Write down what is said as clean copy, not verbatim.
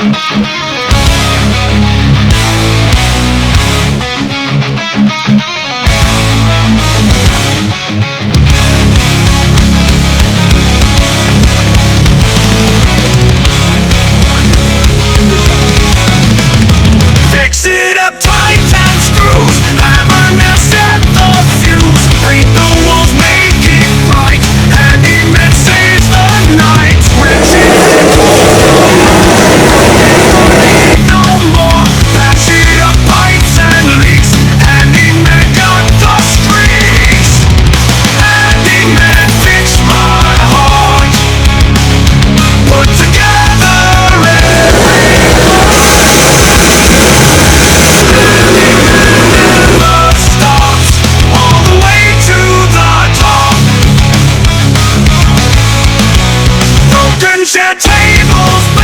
Fix it up tight and screws, hammer now set the fuse. Break the walls, make it right, handyman saves the night. Wrench it no more, patch it up pipes and leaks. Handyman got the streaks. Handyman fix my heart, put together every stops all the way to the top. Broken chair tables.